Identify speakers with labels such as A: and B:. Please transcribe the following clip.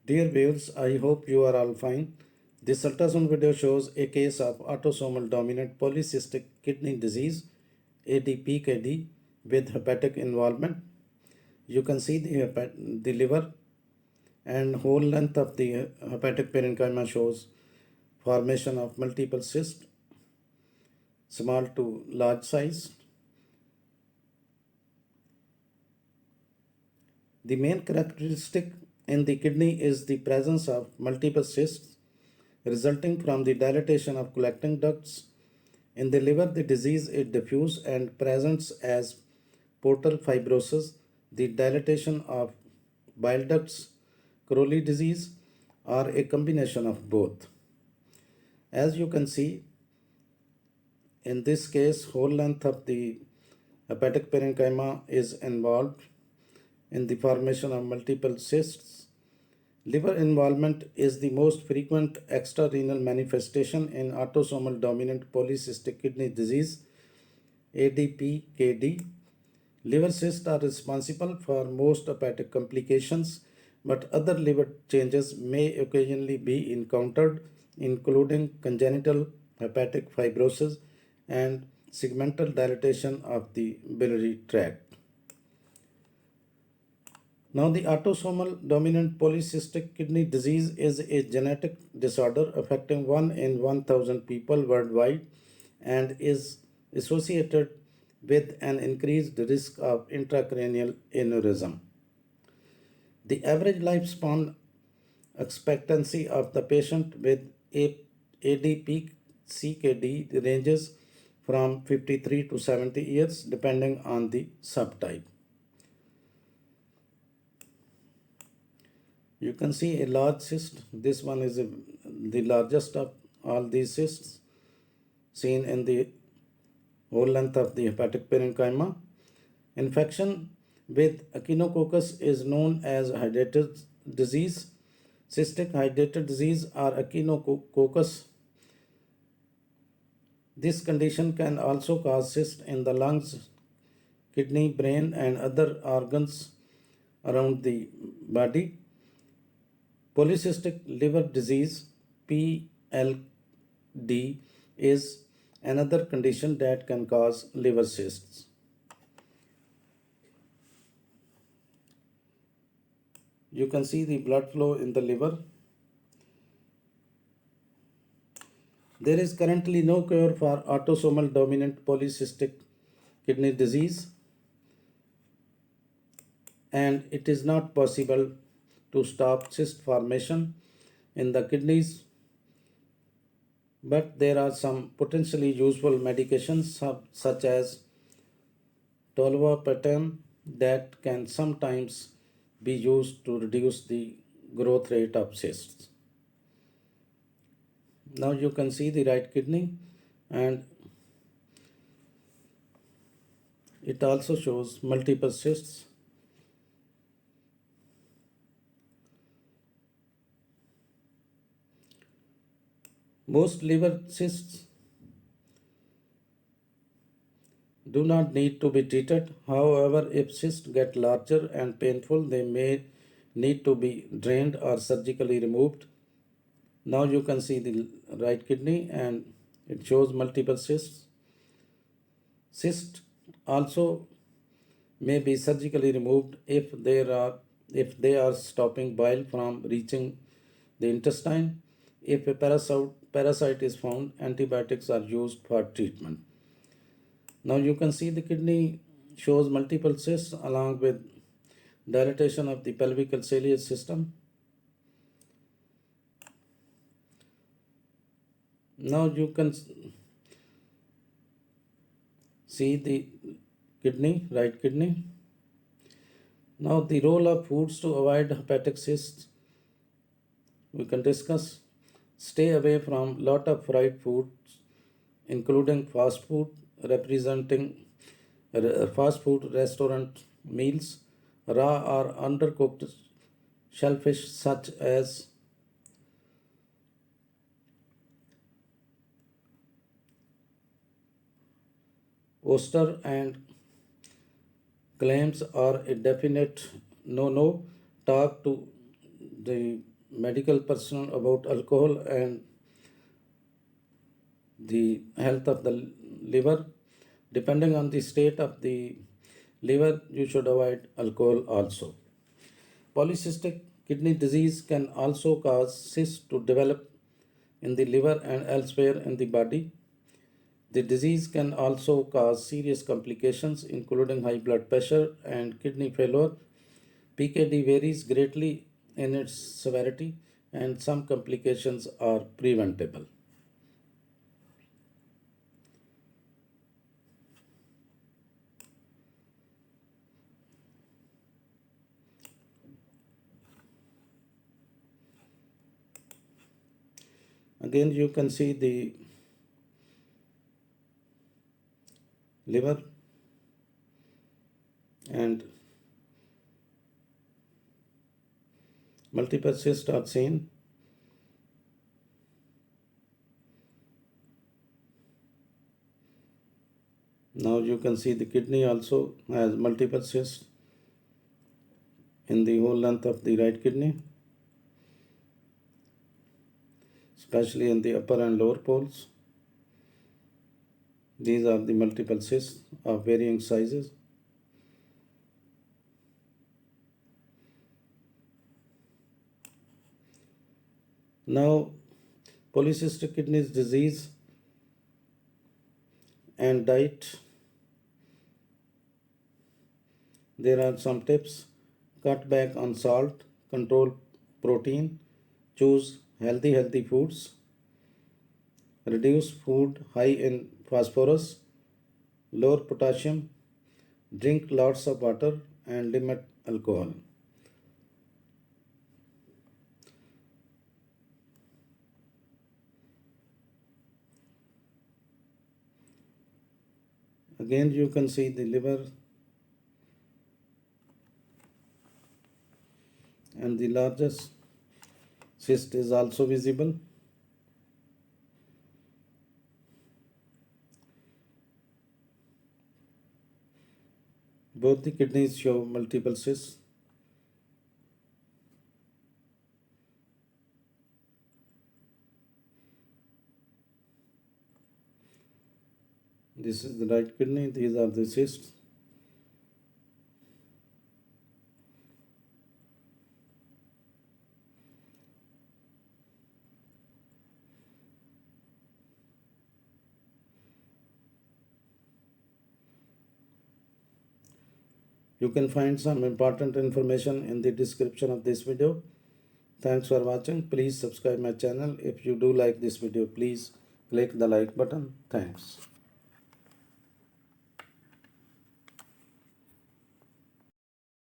A: Dear viewers, I hope you are all fine. This ultrasound video shows a case of autosomal dominant polycystic kidney disease (ADPKD) with hepatic involvement. You can see the liver and whole length of the hepatic parenchyma shows formation of multiple cysts, small to large size. The main characteristic in the kidney is the presence of multiple cysts resulting from the dilatation of collecting ducts. In the liver, the disease is diffuse and presents as portal fibrosis, the dilatation of bile ducts, Crowley disease, or a combination of both. As you can see, in this case, whole length of the hepatic parenchyma is involved in the formation of multiple cysts. Liver involvement is the most frequent extrarenal manifestation in autosomal dominant polycystic kidney disease (ADPKD). Liver cysts are responsible for most hepatic complications, but other liver changes may occasionally be encountered, including congenital hepatic fibrosis and segmental dilatation of the biliary tract. Now, the autosomal dominant polycystic kidney disease is a genetic disorder affecting 1 in 1,000 people worldwide and is associated with an increased risk of intracranial aneurysm. The average lifespan expectancy of the patient with ADPCKD ranges from 53 to 70 years depending on the subtype. You can see a large cyst. This one is the largest of all these cysts seen in the whole length of the hepatic parenchyma. Infection with echinococcus is known as hydatid disease. Cystic hydatid disease or echinococcus. This condition can also cause cysts in the lungs, kidney, brain, and other organs around the body. Polycystic liver disease (PLD) is another condition that can cause liver cysts. You can see the blood flow in the liver. There is currently no cure for autosomal dominant polycystic kidney disease, and it is not possible to stop cyst formation in the kidneys, but there are some potentially useful medications such as tolvaptan that can sometimes be used to reduce the growth rate of cysts. Now you can see the right kidney, and it also shows multiple cysts. Most liver cysts do not need to be treated. However, if cysts get larger and painful, they may need to be drained or surgically removed. Now you can see the right kidney and it shows multiple cysts. Cysts also may be surgically removed if they are stopping bile from reaching the intestine. If a parasite is found, antibiotics are used for treatment. Now you can see the kidney shows multiple cysts along with dilatation of the pelvic calcareous system. Now you can see the kidney, right kidney. Now the role of foods to avoid hepatic cysts we can discuss. Stay away from lot of fried foods, including fast food restaurant meals, raw or undercooked shellfish such as oyster and clams are a definite no-no. Talk to the medical personnel about alcohol and the health of the liver. Depending on the state of the liver, you should avoid alcohol also. Polycystic kidney disease can also cause cysts to develop in the liver and elsewhere in the body. The disease can also cause serious complications, including high blood pressure and kidney failure. PKD varies greatly in its severity, and some complications are preventable. Again, you can see the liver and multiple cysts are seen. Now you can see the kidney also has multiple cysts in the whole length of the right kidney, especially in the upper and lower poles. These are the multiple cysts of varying sizes. Now, polycystic kidney disease and diet. There are some tips. Cut back on salt, control protein, choose healthy foods, reduce food high in phosphorus, lower potassium, drink lots of water, and limit alcohol. Again, you can see the liver and the largest cyst is also visible. Both the kidneys show multiple cysts. This is the right kidney, these are the cysts. You can find some important information in the description of this video. Thanks for watching. Please subscribe my channel. If you do like this video, please click the like button. Thanks.